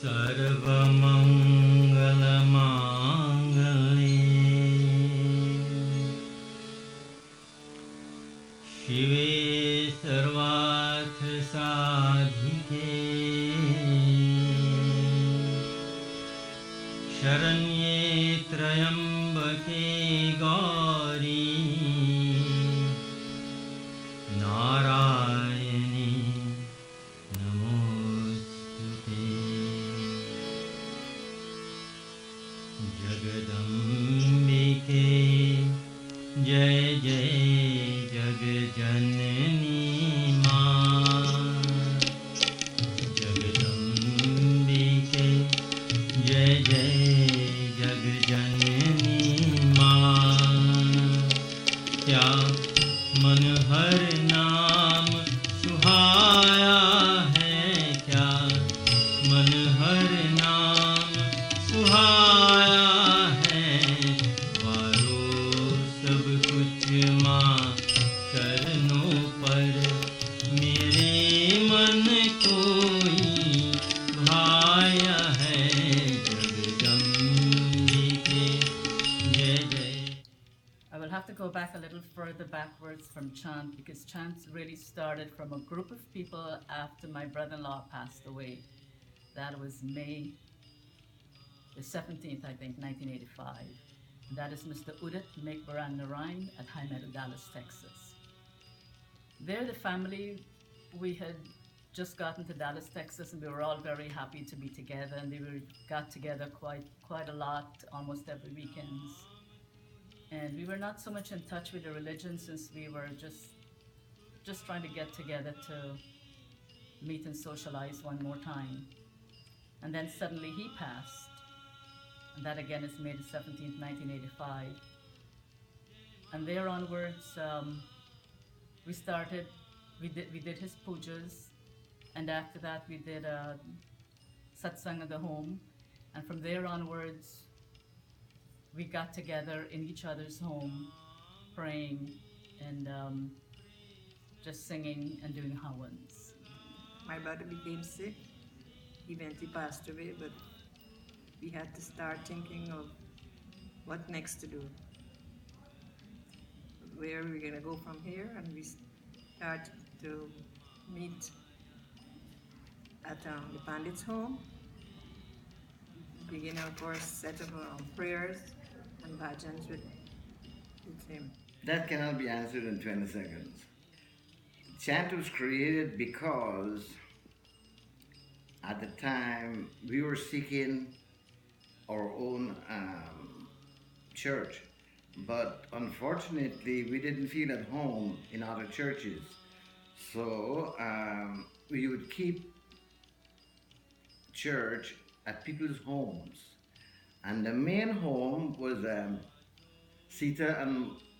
सर्वमङ्गलमाङ्गल्ये शिवे सर्वार्थसाधिके शरण्ये त्र्यम्बके गौरी नारायणी नमोस्तुते जगदम्बिके जय जय जगजननी मां जगदम्बिके जय जय जगजननी मां क्या मन हर नाम सुहाया है क्या मन हर नाम सुहाया है वारो सब कुछ माँ चरणों पर मेरे मन कोई भाया है जगदम्बिके जय जय. I will have to go back a little further backwards from chant because chant really started from a group of people after my brother-in-law passed away. That was May the 17th, I think, 1985. That is Mr. Udit Mekbaran Narayan at High Meadow, Dallas, Texas. There, the family, we had just gotten to Dallas, Texas, and we were all very happy to be together, and got together quite a lot, almost every weekends. And we were not so much in touch with the religion since we were just trying to get together to meet and socialize one more time. And then suddenly he passed. And that again is May the 17th, 1985. And there onwards, we did his pujas. And after that, we did a satsang at the home. And from there onwards, we got together in each other's home, praying and just singing and doing hawans. My brother became sick. Eventually passed away, but we had to start thinking of what next to do. Where are we going to go from here? And we started to meet at the Pandit's home. Begin our first set of prayers and bhajans with him. That cannot be answered in 20 seconds. Chant was created because at the time we were seeking our own church, but unfortunately we didn't feel at home in other churches. So we would keep church at people's homes. And the main home was Sita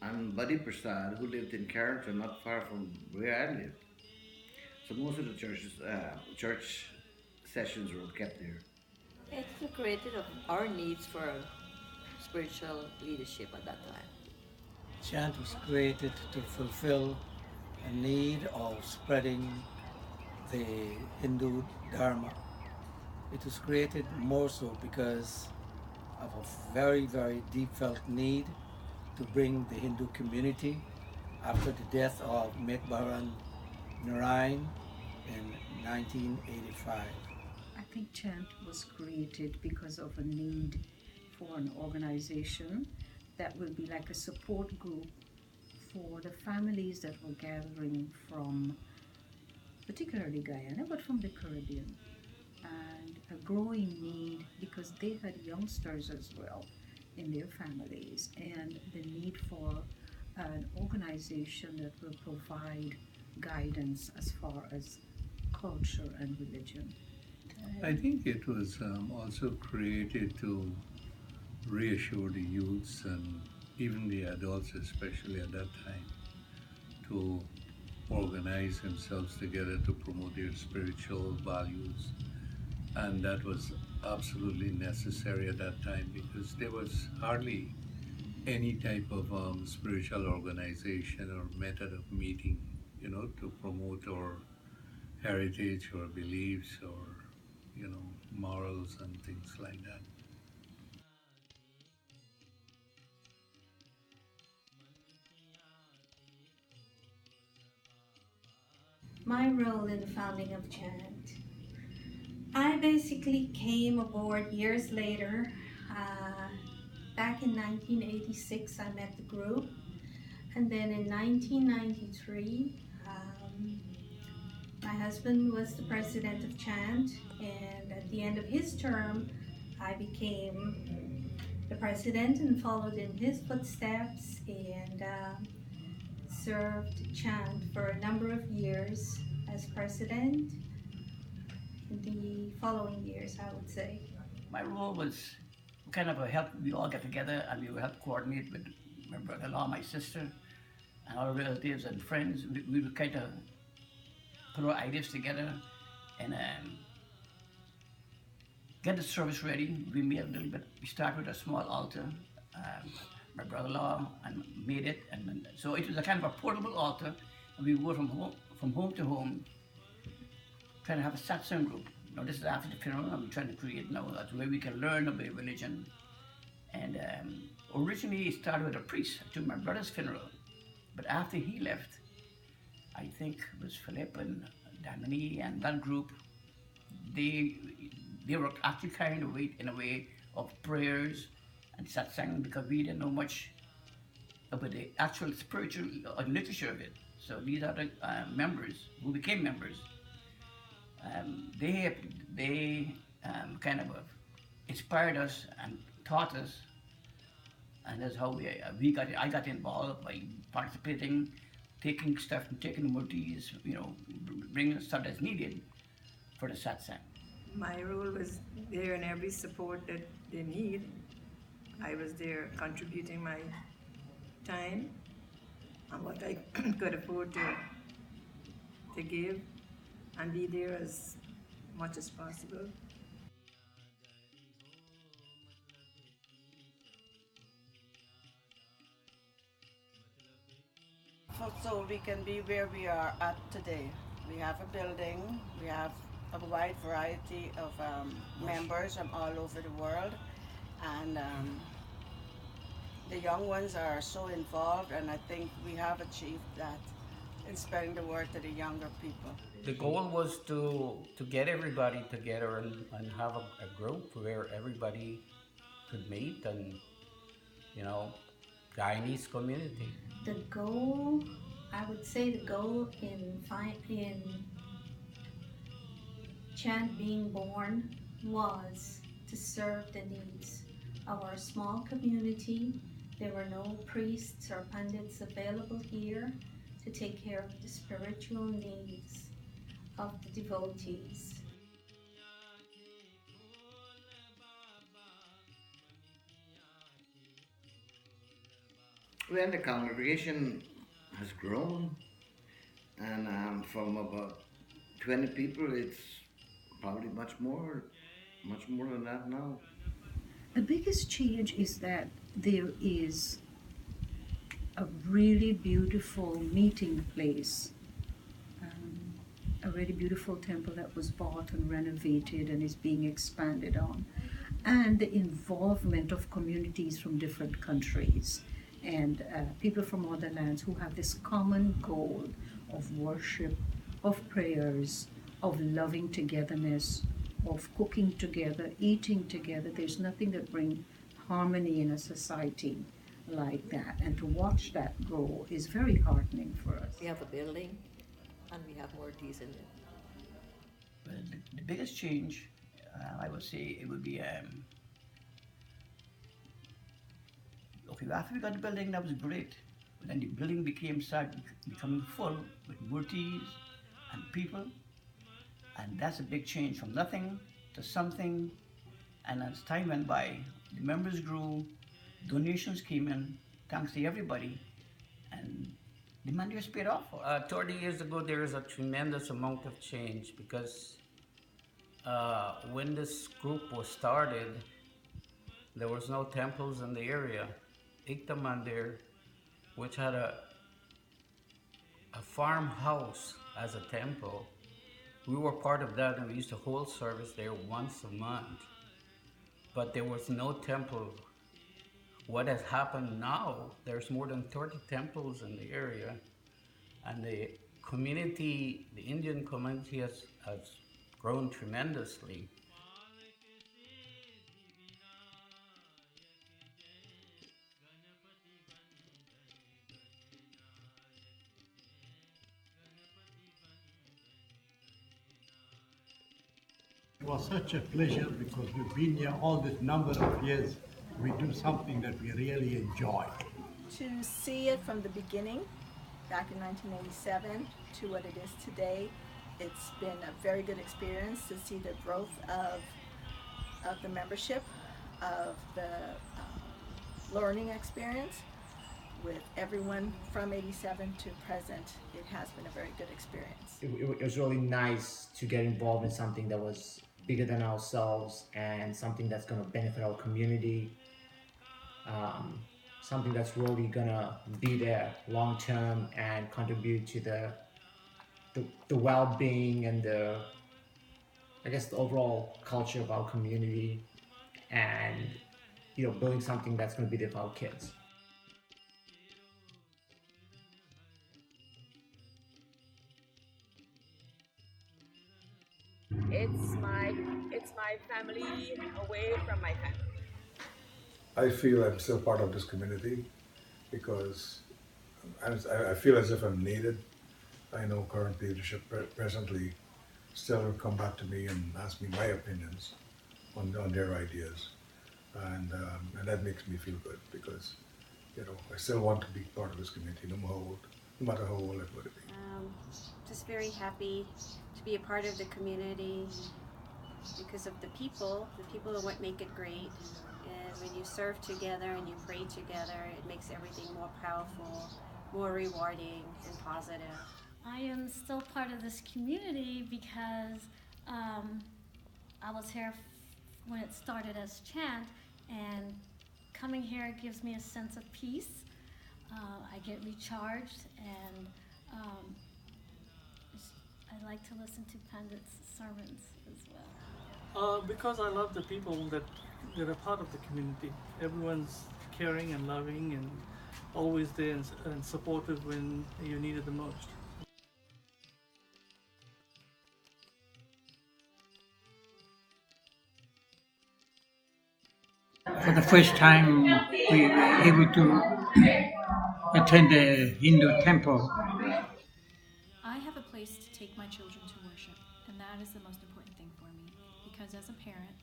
and Buddy Prasad, who lived in Carrington, not far from where I lived. So most of the church sessions were kept there. It created our needs for spiritual leadership at that time. C.H.A.N.T was created to fulfill a need of spreading the Hindu Dharma. It was created more so because of a very, very deep felt need to bring the Hindu community after the death of Mekbaran Narayan in 1985. I think C.H.A.N.T was created because of a need for an organization that will be like a support group for the families that were gathering from particularly Guyana, but from the Caribbean. And a growing need because they had youngsters as well in their families, and the need for an organization that will provide guidance as far as culture and religion. I think it was also created to reassure the youths and even the adults, especially at that time, to organize themselves together to promote their spiritual values. And that was absolutely necessary at that time because there was hardly any type of spiritual organization or method of meeting, to promote our heritage or beliefs or, morals and things like that. My role in the founding of C.H.A.N.T. I basically came aboard years later. Uh, Back in 1986, I met the group, and then in 1993, my husband was the president of C.H.A.N.T, and at the end of his term, I became the president and followed in his footsteps and served C.H.A.N.T for a number of years as president. In the following years, I would say. My role was kind of a help. We all get together and we would help coordinate with my brother-in-law, my sister, and all relatives and friends. We would kind of put our ideas together and get the service ready. We made a little bit. We started with a small altar. My brother-in-law and made it, and so it was a kind of a portable altar. And we would go from home to home, trying to have a satsang group. You know, this is after the funeral, and we're trying to create now that way we can learn about religion. And originally it started with a priest to my brother's funeral, but after he left, I think it was Philip and Damini and that group, they were actually carrying the weight in a way of prayers and satsang because we didn't know much about the actual spiritual literature of it. So these are the members who became members. They kind of inspired us and taught us, and that's how I got involved by participating, taking stuff and taking the murtis, bringing stuff that's needed for the satsang. My role was there in every support that they need. I was there contributing my time and what I could afford to give and be there as much as possible. So we can be where we are at today. We have a building, we have a wide variety of members from all over the world, and the young ones are so involved, and I think we have achieved that in spreading the word to the younger people. The goal was to get everybody together and have a group where everybody could meet and, Guyanese community. The goal, I would say the goal in C.H.A.N.T being born was to serve the needs of our small community. There were no priests or pundits available here to take care of the spiritual needs of the devotees. Well, the congregation has grown, and from about 20 people, it's probably much more than that now. The biggest change is that there is a really beautiful meeting place, a really beautiful temple that was bought and renovated and is being expanded on, and the involvement of communities from different countries and people from other lands who have this common goal of worship, of prayers, of loving togetherness, of cooking together, eating together. There's nothing that brings harmony in a society like that. And to watch that grow is very heartening for us. We have a building and we have more teas in it. Well, the biggest change, I would say, it would be okay, after we got the building, that was great. But then the building started becoming full with murtis and people. And that's a big change from nothing to something. And as time went by, the members grew, donations came in, thanks to everybody. And the Mandir's paid off. 30 years ago, there was a tremendous amount of change because when this group was started, there was no temples in the area. C.H.A.N.T Mandir, which had a farmhouse as a temple, We were part of that, and we used to hold service there once a month. But there was no temple. What has happened now, there's more than 30 temples in the area, and the community, the Indian community has grown tremendously. It was such a pleasure because we've been here all this number of years. We do something that we really enjoy. To see it from the beginning, back in 1987, to what it is today, it's been a very good experience to see the growth of the membership, of the learning experience. With everyone from 87 to present, it has been a very good experience. It was really nice to get involved in something that was bigger than ourselves and something that's going to benefit our community, something that's really going to be there long term and contribute to the well-being and the overall culture of our community, and building something that's going to be there for our kids. It's my family away from my family. I feel I'm still part of this community because I feel as if I'm needed. I know current leadership presently still will come back to me and ask me my opinions on their ideas, and that makes me feel good because I still want to be part of this community no matter how old I'm going to be. Just very happy to be a part of the community because of the people are what make it great. And when you serve together and you pray together, it makes everything more powerful, more rewarding and positive. I am still part of this community because I was here when it started as C.H.A.N.T, and coming here gives me a sense of peace. I get recharged, and I like to listen to Pandit's sermons as well. Because I love the people that are part of the community. Everyone's caring and loving and always there and supportive when you need it the most. For the first time, we were able to attend a Hindu temple. I have a place to take my children to worship, and that is the most important thing for me, because as a parent,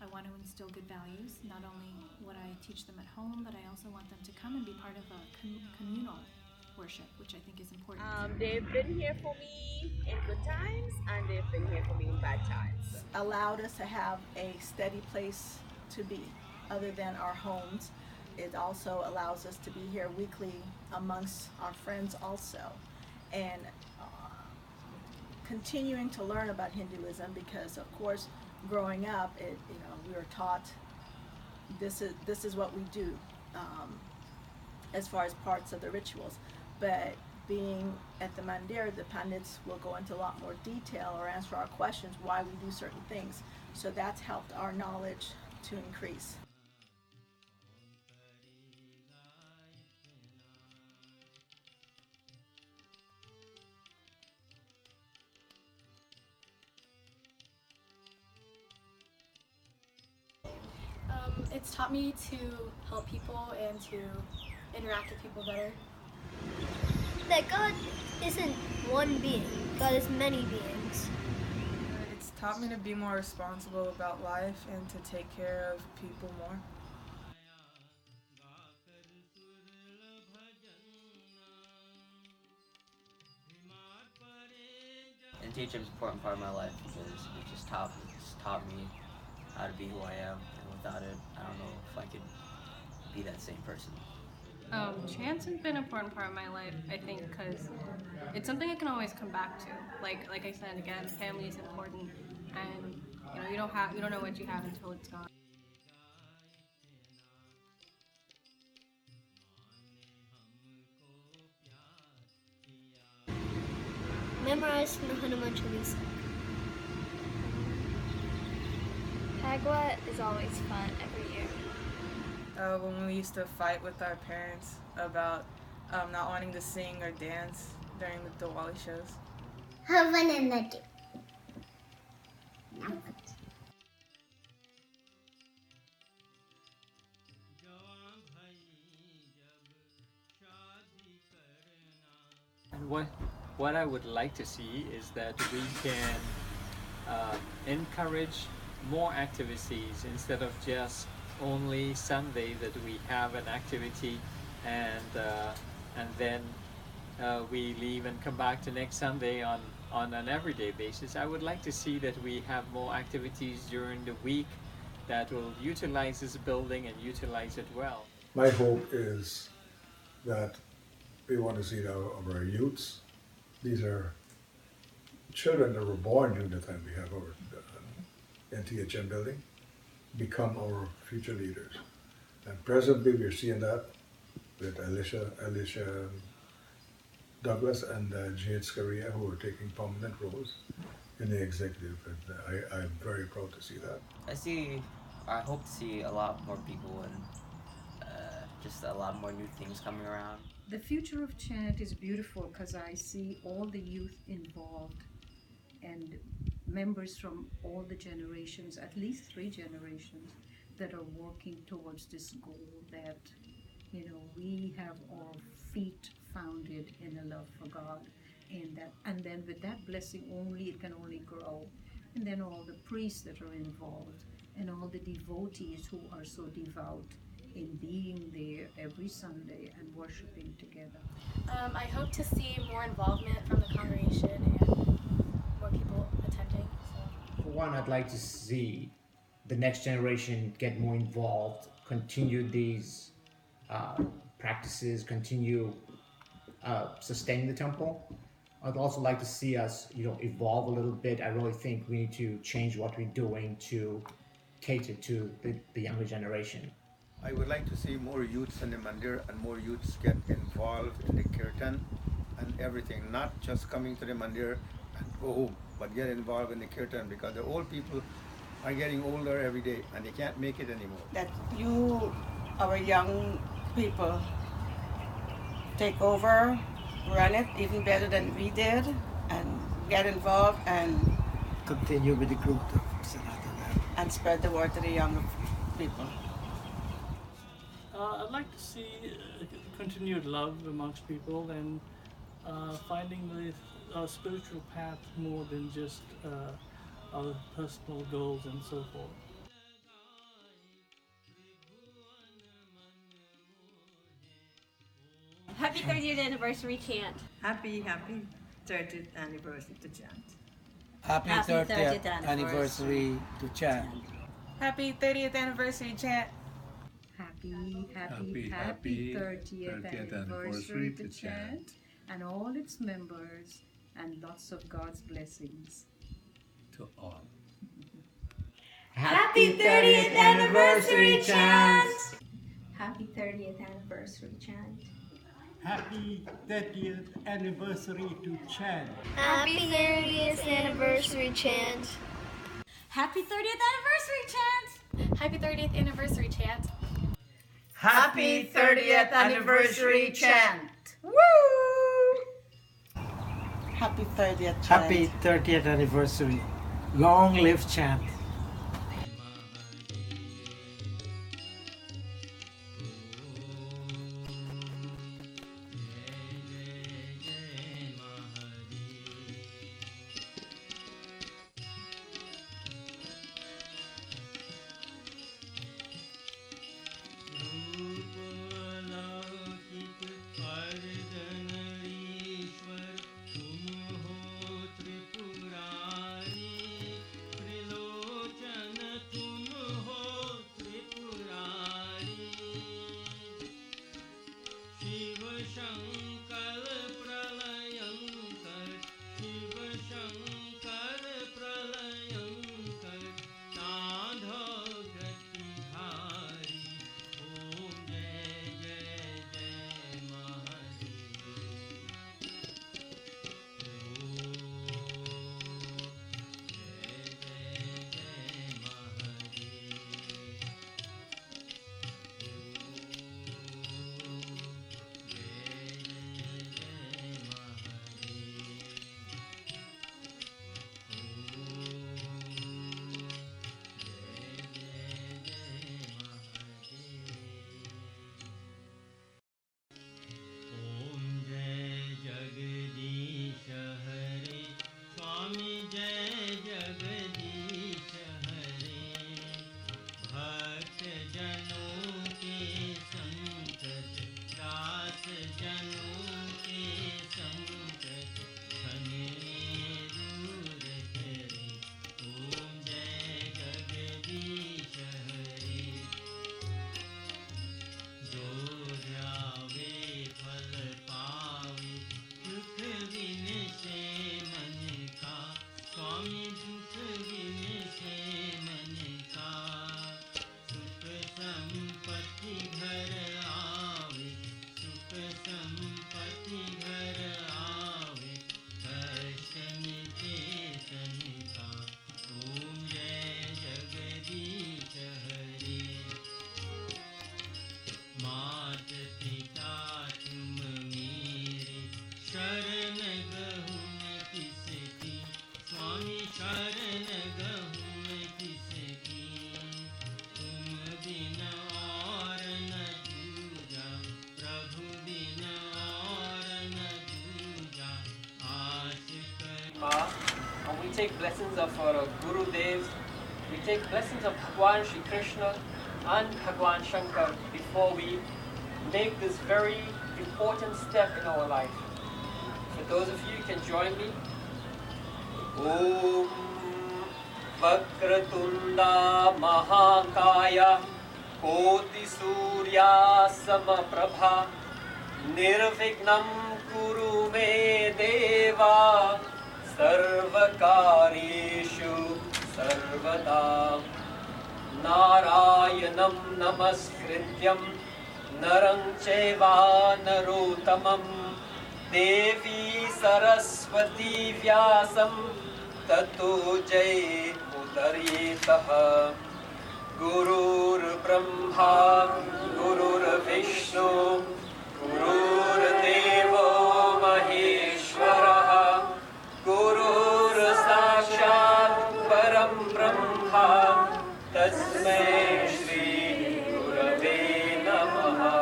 I want to instill good values, not only what I teach them at home, but I also want them to come and be part of a communal worship, which I think is important. They've been here for me in good times, and they've been here for me in bad times. Allowed us to have a steady place to be, other than our homes. It also allows us to be here weekly amongst our friends also, and continuing to learn about Hinduism, because of course growing up we were taught this is what we do as far as parts of the rituals, but being at the Mandir, the Pandits will go into a lot more detail or answer our questions why we do certain things, so that's helped our knowledge to increase. It's taught me to help people and to interact with people better. That God isn't one being, God is many beings. It's taught me to be more responsible about life and to take care of people more. And teaching is an important part of my life because it just taught me how to be who I am, and without it, I don't know if I could be that same person. C.H.A.N.T has been an important part of my life, I think, because it's something I can always come back to. Like I said again, family is important, and you don't know what you have until it's gone. Memorize the Hanuman Chalisa. Magua is always fun every year. When we used to fight with our parents about not wanting to sing or dance during the Diwali shows. And what I would like to see is that we can encourage more activities instead of just only Sunday that we have an activity and then we leave and come back to next Sunday on an everyday basis. I would like to see that we have more activities during the week that will utilize this building and utilize it well. My hope is that we want to see our youths. These are children that were born during the time we have our C.H.A.N.T building, become our future leaders. And presently we're seeing that with Alicia Douglas and Jade Scaria, who are taking prominent roles in the executive. And I'm very proud to see that. I hope to see a lot more people and just a lot more new things coming around. The future of C.H.A.N.T is beautiful because I see all the youth involved and members from all the generations, at least 3 generations, that are working towards this goal that, we have our feet founded in a love for God, and then with that blessing it can only grow. And then all the priests that are involved and all the devotees who are so devout in being there every Sunday and worshiping together. I hope to see more involvement from the congregation and more people attending. For one, I'd like to see the next generation get more involved, continue these practices, continue sustaining the temple. I'd also like to see us, evolve a little bit. I really think we need to change what we're doing to cater to the younger generation. I would like to see more youths in the Mandir and more youths get involved in the Kirtan and everything, not just coming to the Mandir and go home, but get involved in the Kirtan, because the old people are getting older every day and they can't make it anymore. That you, our young people, take over, run it even better than we did, and get involved and continue with the group and spread the word to the younger people. I'd like to see continued love amongst people and finding the spiritual path more than just our personal goals and so forth. Happy 30th anniversary, C.H.A.N.T. Happy 30th anniversary to C.H.A.N.T. Happy 30th anniversary to C.H.A.N.T. Happy 30th anniversary, C.H.A.N.T. Happy 30th anniversary to C.H.A.N.T and all its members, and lots of God's blessings to all. Happy 30th anniversary, C.H.A.N.T. Happy 30th anniversary, C.H.A.N.T. Happy 30th anniversary to C.H.A.N.T. Happy 30th anniversary, C.H.A.N.T. Happy 30th anniversary, C.H.A.N.T. Happy 30th anniversary, C.H.A.N.T. Happy 30th anniversary, C.H.A.N.T. Woo! Happy 30th, C.H.A.N.T. Happy 30th anniversary. Long live C.H.A.N.T. take blessings of our Guru Devs, we take blessings of Bhagwan Shri Krishna and Bhagwan Shankar before we make this very important step in our life. For those of you who can join me. Om Vakratunda Mahakaya Koti Surya Samaprabha Nirvignam Kuru Me Deva Sarvakarishu Sarvada Narayanam Namaskrityam Narang Cheva Narotamam Devi Saraswati Vyasam Tato Jai Mudaritaha Gurur Brahma Gurur Vishnu Gurur Devo Maheshwaraha Gurur Sakshat Param Brahma Tasmai Shri Gurave Namaha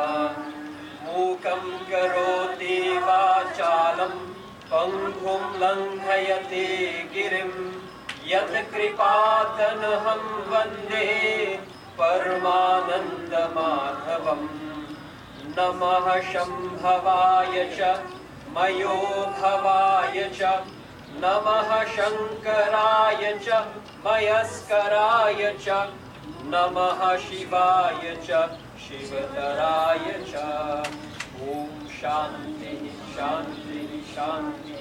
Mukam Karoti Vachalam Panghum Langhayate Girim Yat Kripatanaham Vande Paramananda Madhavam Namaha Shambhavaya Cha Mayo Bhavaya Cha Namaha Shankaraya Cha Mayaskaraya Cha Namaha Shivaya Cha Shivataraya Cha Om Shanti Shanti Shanti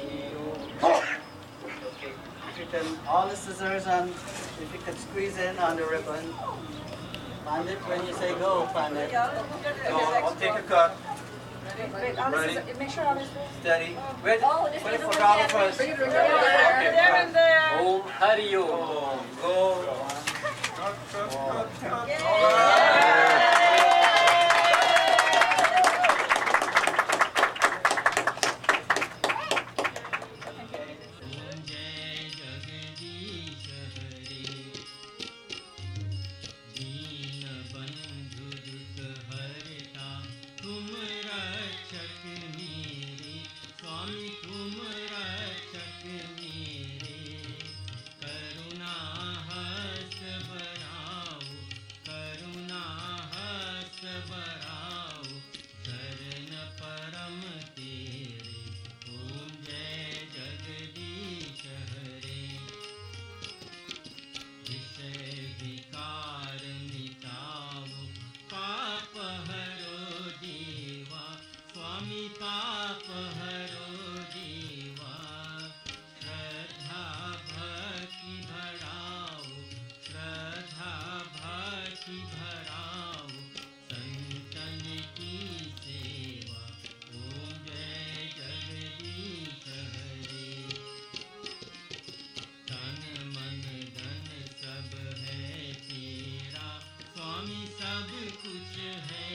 Om. Okay, if you can, all the scissors, and if you could squeeze in on the ribbon. Pandit, when you say go, Pandit. Go, I'll take a cut. Ready? Make sure all this Steady. Wait, wait for God Gala first. There Okay, there. Om Hari Om. Go. स्वामी सब कुछ है